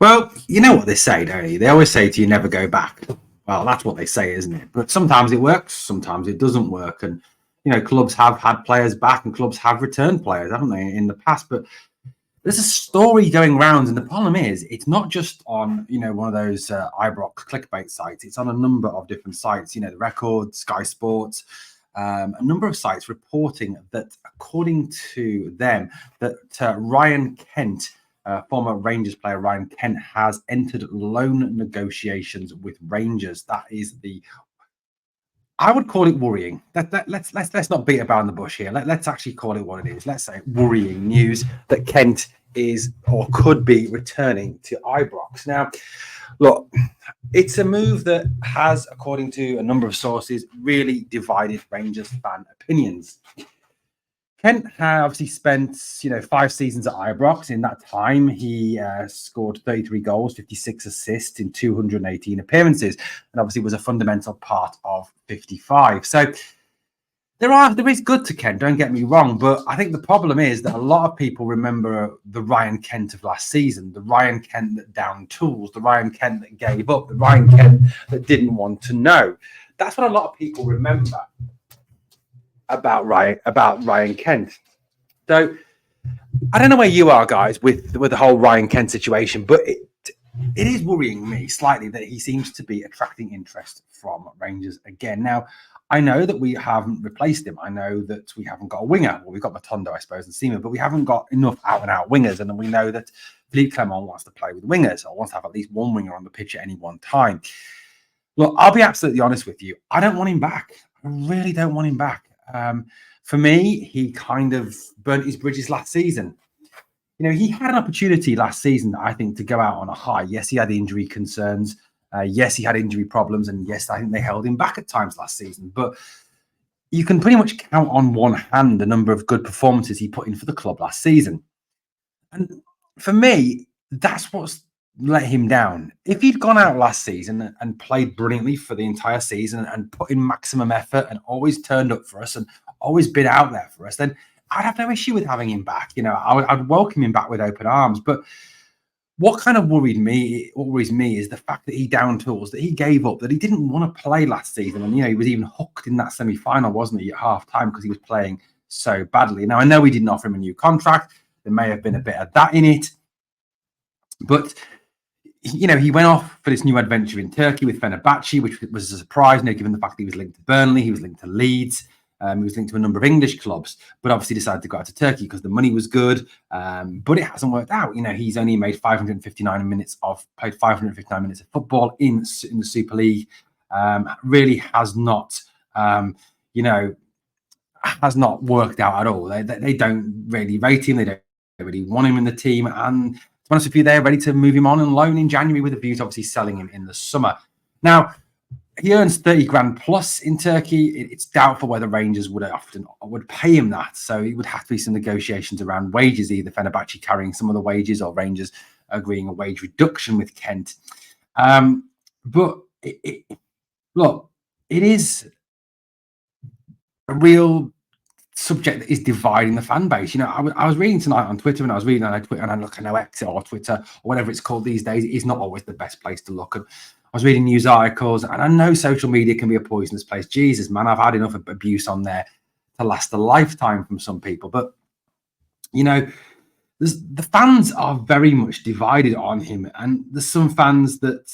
Well, you know what they say, don't you? They always say to you, never go back. Well, that's what they say, isn't it? But sometimes it works, sometimes it doesn't work. And, clubs have had players back and clubs have returned players, haven't they, in the past? But there's a story going around. And the problem is, it's not just on, one of those Ibrox clickbait sites. It's on a number of different sites, the Record, Sky Sports, a number of sites reporting that, according to them, that Ryan Kent, former Rangers player Ryan Kent, has entered loan negotiations with Rangers. That is I would call it worrying. Let's not beat about in the bush here. Let's actually call it what it is. Let's say worrying news that Kent is or could be returning to Ibrox. Now, look, it's a move that has, according to a number of sources, really divided Rangers fan opinions. Kent obviously spent, 5 seasons at Ibrox. In that time, he scored 33 goals, 56 assists in 218 appearances, and obviously was a fundamental part of 55. So there is good to Kent, don't get me wrong, but I think the problem is that a lot of people remember the Ryan Kent of last season, the Ryan Kent that downed tools, the Ryan Kent that gave up, the Ryan Kent that didn't want to know. That's what a lot of people remember about Ryan Kent. So I don't know where you are, guys, with the whole Ryan Kent situation, but it is worrying me slightly that he seems to be attracting interest from Rangers again. Now, I know that we haven't replaced him. I know that we haven't got a winger. Well, we've got Matondo, I suppose, and Seaman, but we haven't got enough out-and-out wingers. And we know that Philippe Clement wants to play with wingers, or wants to have at least one winger on the pitch at any one time. Look, I'll be absolutely honest with you. I don't want him back. I really don't want him back. For me, he kind of burnt his bridges last season. He had an opportunity last season, I think, to go out on a high. Yes, he had injury concerns. Yes, he had injury problems. And yes, I think they held him back at times last season. But you can pretty much count on one hand the number of good performances he put in for the club last season. And for me, that's what's let him down. If he'd gone out last season and played brilliantly for the entire season and put in maximum effort and always turned up for us and always been out there for us, then I'd have no issue with having him back. I'd welcome him back with open arms. But what kind of worries me is the fact that he downed tools, that he gave up, that he didn't want to play last season. And, he was even hooked in that semi-final, wasn't he, at half-time because he was playing so badly. Now, I know we didn't offer him a new contract. There may have been a bit of that in it. But he went off for this new adventure in Turkey with Fenerbahce, which was a surprise, given the fact that he was linked to Burnley, he was linked to Leeds, he was linked to a number of English clubs, but obviously decided to go out to Turkey because the money was good. But it hasn't worked out. He's only played 559 minutes of football in the Super League. Really has not, has not worked out at all. They don't really rate him. They don't really want him in the team. And to be honest with you, they're ready to move him on loan in January with a view to obviously selling him in the summer. Now, he earns 30 grand plus in Turkey. It's doubtful whether Rangers would pay him that. So it would have to be some negotiations around wages, either Fenerbahce carrying some of the wages or Rangers agreeing a wage reduction with Kent. But look, it is a real subject that is dividing the fan base. I was reading tonight on Twitter, and I was reading on Twitter, and I know X or Twitter or whatever it's called these days. It is not always the best place to look. And I was reading news articles, and I know social media can be a poisonous place. Jesus, man, I've had enough abuse on there to last a lifetime from some people. But the fans are very much divided on him, and there's some fans that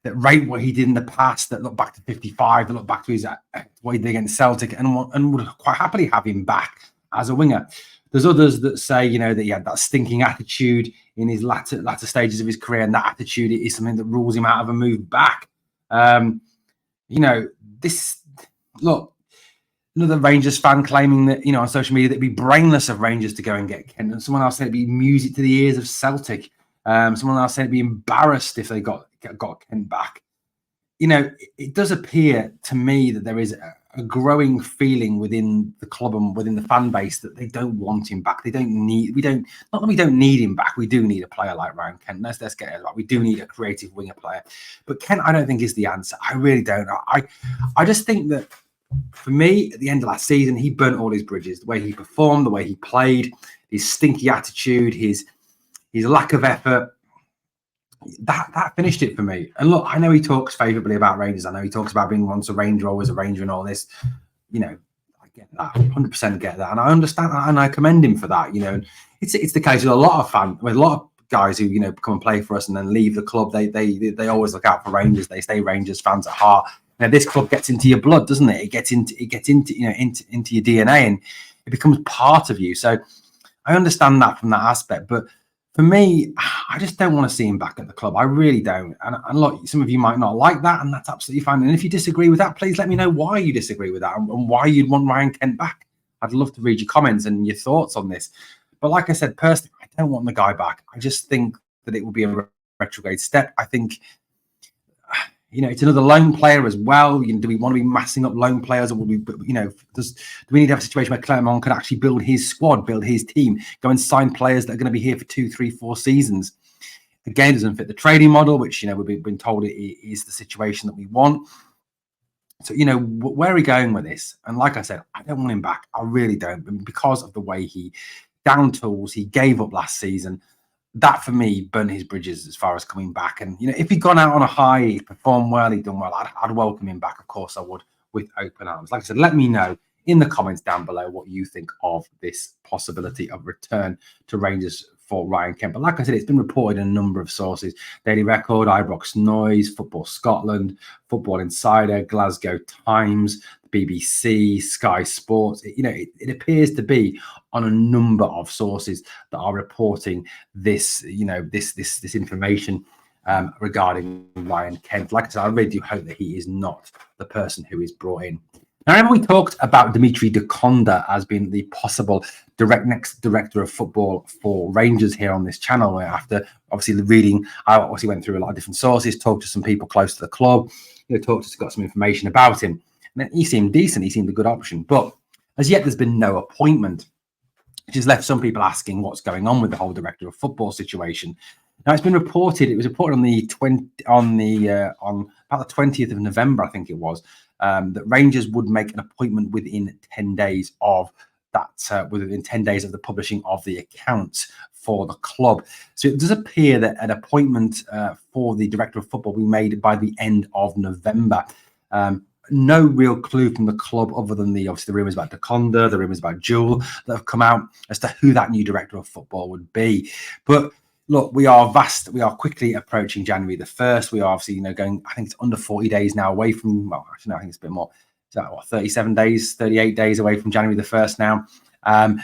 that rate what he did in the past, that look back to 55, that look back to what he did against Celtic, and would quite happily have him back as a winger. There's others that say, that he had that stinking attitude in his latter stages of his career, and that attitude is something that rules him out of a move back. Another Rangers fan claiming that, on social media, that it'd be brainless of Rangers to go and get Kent, and someone else said it'd be music to the ears of Celtic. Someone else said it'd be embarrassed if they got Kent back. It does appear to me that there is a growing feeling within the club and within the fan base that they don't want him back. Not that we don't need him back. We do need a player like Ryan Kent. Let's get it right. We do need a creative winger player. But Kent, I don't think is the answer. I really don't. I just think that, for me, at the end of last season, he burnt all his bridges. The way he performed, the way he played, his stinky attitude, his his lack of effort, that finished it for me. And look, I know he talks favourably about Rangers. I know he talks about being once a Ranger, always a Ranger, and all this. You know, I get that, 100% get that, and I understand that, and I commend him for that. You know, it's the case with a lot of fans, with a lot of guys who come and play for us and then leave the club. They always look out for Rangers. They stay Rangers fans at heart. Now, this club gets into your blood, doesn't it? It gets into into your DNA, and it becomes part of you. So I understand that from that aspect, but for me, I just don't want to see him back at the club. I really don't. And look, some of you might not like that, and that's absolutely fine. And if you disagree with that, please let me know why you disagree with that and why you'd want Ryan Kent back. I'd love to read your comments and your thoughts on this. But like I said, personally, I don't want the guy back. I just think that it would be a retrograde step. I think, it's another loan player as well. Do we want to be massing up loan players, or will we, do we need to have a situation where Clermont can actually build his squad, build his team, go and sign players that are going to be here for 2, 3, 4 seasons? Again, doesn't fit the trading model, which, we've been told it is the situation that we want. So, where are we going with this? And like I said, I don't want him back. I really don't. And because of the way he down tools, he gave up last season. That for me burnt his bridges as far as coming back. And if he'd gone out on a high, he performed well, he'd done well, I'd welcome him back. Of course I would, with open arms. Like I said, let me know in the comments down below what you think of this possibility of return to Rangers for Ryan Kent. But like I said, it's been reported in a number of sources: Daily Record, Ibrox Noise, Football Scotland, Football Insider, Glasgow Times, BBC, Sky Sports. It appears to be on a number of sources that are reporting this, this information regarding Ryan Kent. Like I said, I really do hope that he is not the person who is brought in. Now, remember we talked about Dimitri De Conda as being the possible next director of football for Rangers here on this channel. After obviously reading, I obviously went through a lot of different sources, talked to some people close to the club, got some information about him. And he seemed decent. He seemed a good option. But as yet, there's been no appointment, which has left some people asking what's going on with the whole director of football situation. Now, it's been reported. It was reported on about the 20th of November, I think it was, that Rangers would make an appointment within 10 days of that, within 10 days of the publishing of the accounts for the club. So it does appear that an appointment for the director of football will be made by the end of November. No real clue from the club other than the rumours about De Conda, the rumours about Jewel that have come out as to who that new director of football would be. But look, we are quickly approaching January the 1st. We are obviously, going, I think it's under 40 days now away from, well, actually, no, I think it's a bit more. Is that 37 days, 38 days away from January the 1st now? I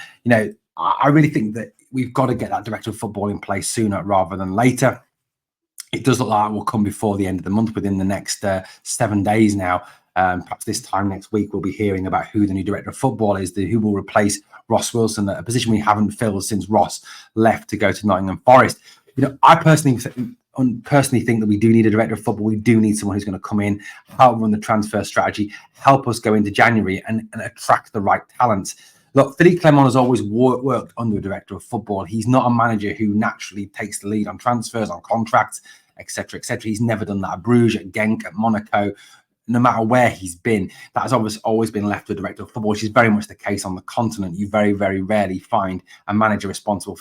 really think that we've got to get that director of football in place sooner rather than later. It does look like it will come before the end of the month, within the next 7 days now. Perhaps this time next week, we'll be hearing about who the new director of football is, who will replace Ross Wilson, a position we haven't filled since Ross left to go to Nottingham Forest. I personally think that we do need a director of football. We do need someone who's going to come in, help run the transfer strategy, help us go into January and attract the right talent. Look, Philippe Clement has always worked under a director of football. He's not a manager who naturally takes the lead on transfers, on contracts, etc., etc. He's never done that at Bruges, at Genk, at Monaco. No matter where he's been, that has always been left to a director of football, which is very much the case on the continent. You very, very rarely find a manager responsible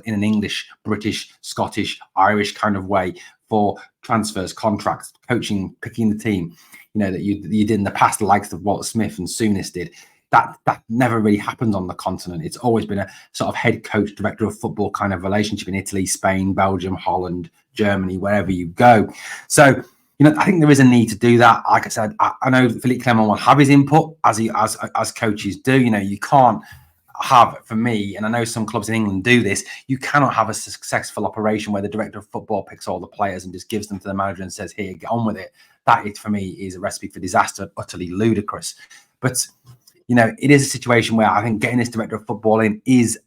in an English, British, Scottish, Irish kind of way for transfers, contracts, coaching, picking the team. That you did in the past, the likes of Walt Smith and Souness did. That never really happened on the continent. It's always been a sort of head coach, director of football kind of relationship in Italy, Spain, Belgium, Holland, Germany, wherever you go. So, I think there is a need to do that. Like I said, I know Philippe Clement will have his input as coaches do. You can't have, for me, and I know some clubs in England do this, you cannot have a successful operation where the director of football picks all the players and just gives them to the manager and says, here, get on with it. That, for me, is a recipe for disaster, utterly ludicrous. But, it is a situation where I think getting this director of football in is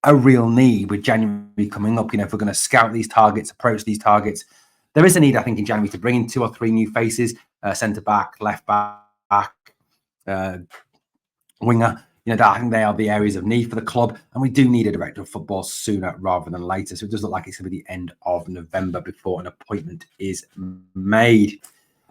a real need with January coming up. If we're going to scout these targets, approach these targets, there is a need, I think, in January to bring in 2 or 3 new faces, centre-back, left-back, winger. I think they are the areas of need for the club. And we do need a director of football sooner rather than later. So it does look like it's going to be the end of November before an appointment is made.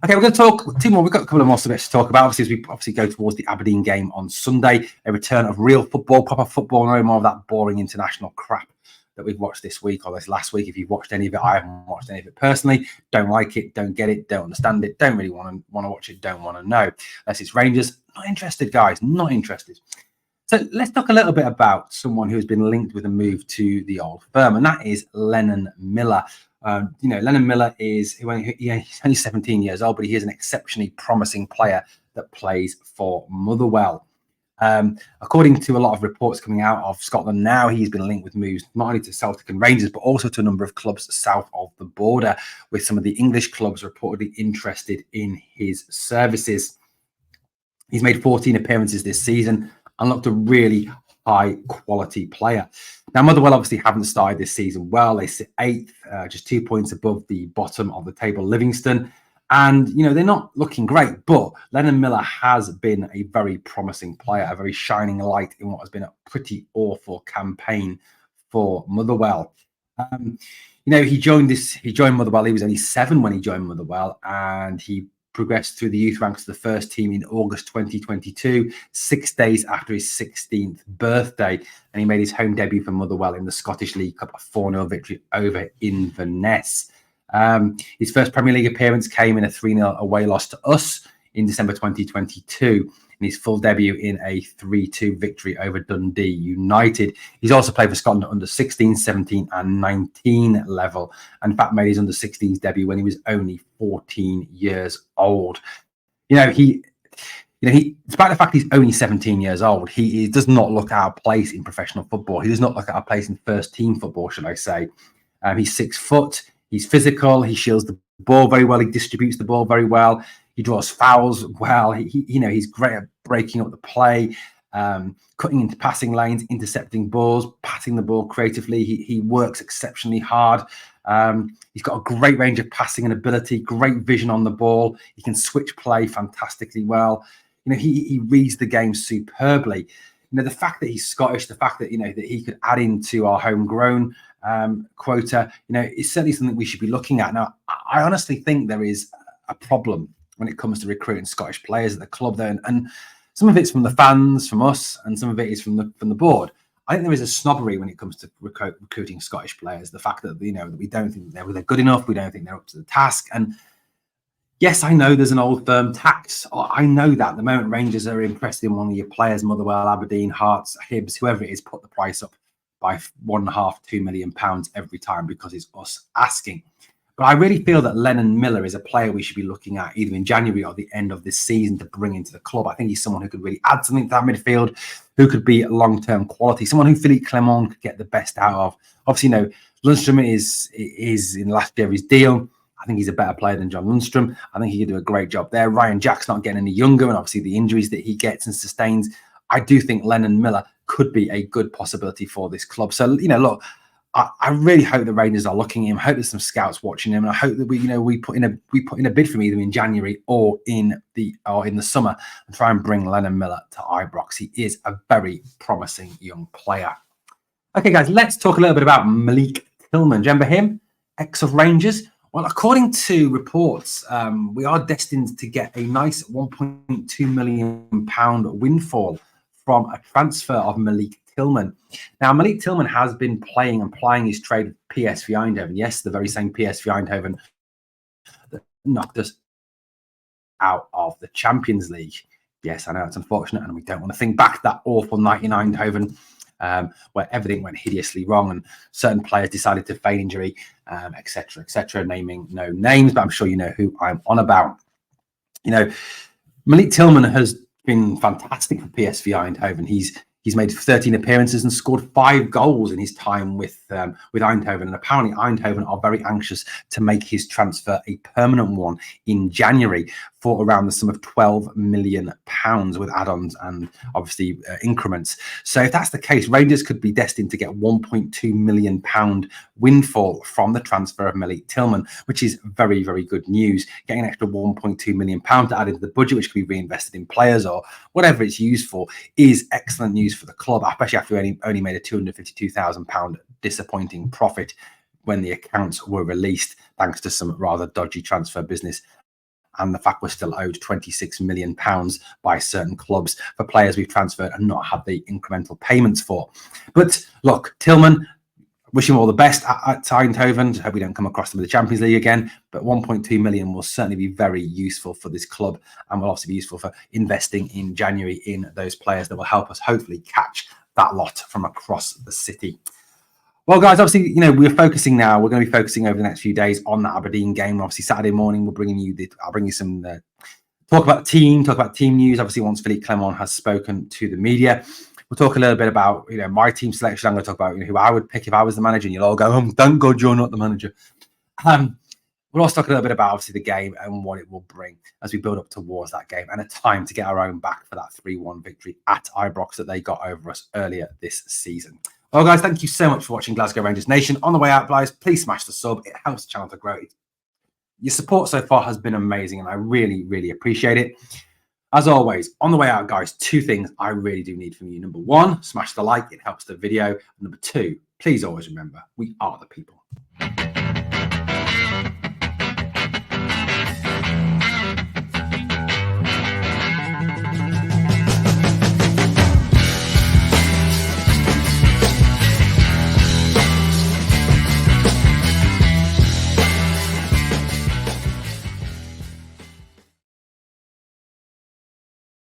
Okay, we're going to talk 2 more. We've got a couple of more subjects to talk about. Obviously, as we go towards the Aberdeen game on Sunday, a return of real football, proper football, no more of that boring international crap that we've watched this week or this last week. If you've watched any of it, I haven't watched any of it personally. Don't like it, don't get it, don't understand it, don't really want to watch it, don't want to know. Unless it's Rangers, not interested, guys, not interested. So let's talk a little bit about someone who's been linked with a move to the old firm, and that is Lenon Miller. Lenon Miller he's only 17 years old, but he is an exceptionally promising player that plays for Motherwell. According to a lot of reports coming out of Scotland now, he's been linked with moves not only to Celtic and Rangers, but also to a number of clubs south of the border, with some of the English clubs reportedly interested in his services. He's made 14 appearances this season and looked a really high quality player. Now, Motherwell obviously haven't started this season well. They sit 8th, just 2 points above the bottom of the table, Livingston. And, they're not looking great, but Lenon Miller has been a very promising player, a very shining light in what has been a pretty awful campaign for Motherwell. He joined Motherwell. He was only 7 when he joined Motherwell, and he progressed through the youth ranks of the first team in August 2022, 6 days after his 16th birthday. And he made his home debut for Motherwell in the Scottish League Cup, a 4-0 victory over Inverness. His first Premier League appearance came in a 3-0 away loss to us in December 2022, and his full debut in a 3-2 victory over Dundee United. He's also played for Scotland under 16, 17 and 19 level, and in fact made his under 16s debut when he was only 14 years old. Despite the fact he's only 17 years old, he does not look out of place in professional football. He does not look out of place in first team football, should I say. He's 6 foot. He's physical. He shields the ball very well. He distributes the ball very well. He draws fouls well. He's great at breaking up the play, cutting into passing lanes, intercepting balls, passing the ball creatively. He works exceptionally hard. He's got a great range of passing and ability, great vision on the ball. He can switch play fantastically well. He reads the game superbly. The fact that he's Scottish, the fact that that he could add into our homegrown quota, is certainly something we should be looking at. Now, I honestly think there is a problem when it comes to recruiting Scottish players at the club there, and some of it's from the fans, from us, and some of it is from the board. I think there is a snobbery when it comes to recruiting Scottish players. The fact that that we don't think they're good enough, we don't think they're up to the task. And yes, I know there's an old firm tax. I know that the moment Rangers are interested in one of your players, Motherwell, Aberdeen, Hearts, Hibs, whoever it is, put the price up by £1.5–2 million every time because it's us asking. But I really feel that Lenon Miller is a player we should be looking at either in January or the end of this season to bring into the club. I think he's someone who could really add something to that midfield, who could be long-term quality, someone who Philippe Clement could get the best out of. Obviously, Lundstrom is in the last year of his deal. I think he's a better player than John Lundstrom. I think he could do a great job there. Ryan Jack's not getting any younger, and obviously the injuries that he gets and sustains. I do think Lenon Miller could be a good possibility for this club. So, look, I really hope the Rangers are looking at him. I hope there's some scouts watching him, and I hope that we put in a bid for him either in January or in the summer and try and bring Lenon Miller to Ibrox. He is a very promising young player. Okay, guys, let's talk a little bit about Malik Tillman. Do you remember him? Ex of Rangers. Well, according to reports, we are destined to get a nice £1.2 million windfall from a transfer of Malik Tillman. Now, Malik Tillman has been playing and plying his trade with PSV Eindhoven. Yes, the very same PSV Eindhoven that knocked us out of the Champions League. Yes, I know it's unfortunate, and we don't want to think back to that awful night in Eindhoven where everything went hideously wrong and certain players decided to feign injury, etc., naming no names, but I'm sure you know who I'm on about. Malik Tillman has been fantastic for PSV Eindhoven. He's made 13 appearances and scored 5 goals in his time with Eindhoven. And apparently Eindhoven are very anxious to make his transfer a permanent one in January for around the sum of £12 million with add-ons and obviously increments. So if that's the case, Rangers could be destined to get £1.2 million windfall from the transfer of Malik Tillman, which is very, very good news. Getting an extra £1.2 million to add into the budget, which could be reinvested in players or whatever it's used for, is excellent news for the club, especially after we only made a £252,000 disappointing profit when the accounts were released, thanks to some rather dodgy transfer business and the fact we're still owed £26 million by certain clubs for players we've transferred and not had the incremental payments for. But look, Tillman, Wish him all the best at Eindhoven. Hope we don't come across them in the Champions League again. But 1.2 million will certainly be very useful for this club, and will also be useful for investing in January in those players that will help us hopefully catch that lot from across the city. Well, guys, obviously, we're focusing now. We're going to be focusing over the next few days on that Aberdeen game. Obviously, Saturday morning, I'll bring you some talk about team news. Obviously, once Philippe Clement has spoken to the media, we'll talk a little bit about my team selection. I'm going to talk about who I would pick if I was the manager, and you'll all go, thank God you're not the manager. We'll also talk a little bit about obviously the game and what it will bring as we build up towards that game, and a time to get our own back for that 3-1 victory at Ibrox that they got over us earlier this season. Well, guys, thank you so much for watching Glasgow Rangers Nation. On the way out, guys, please smash the sub. It helps the channel to grow. Your support so far has been amazing, and I really, really appreciate it. As always, on the way out, guys, 2 things I really do need from you. Number 1, smash the like. It helps the video. Number 2, please always remember, we are the people.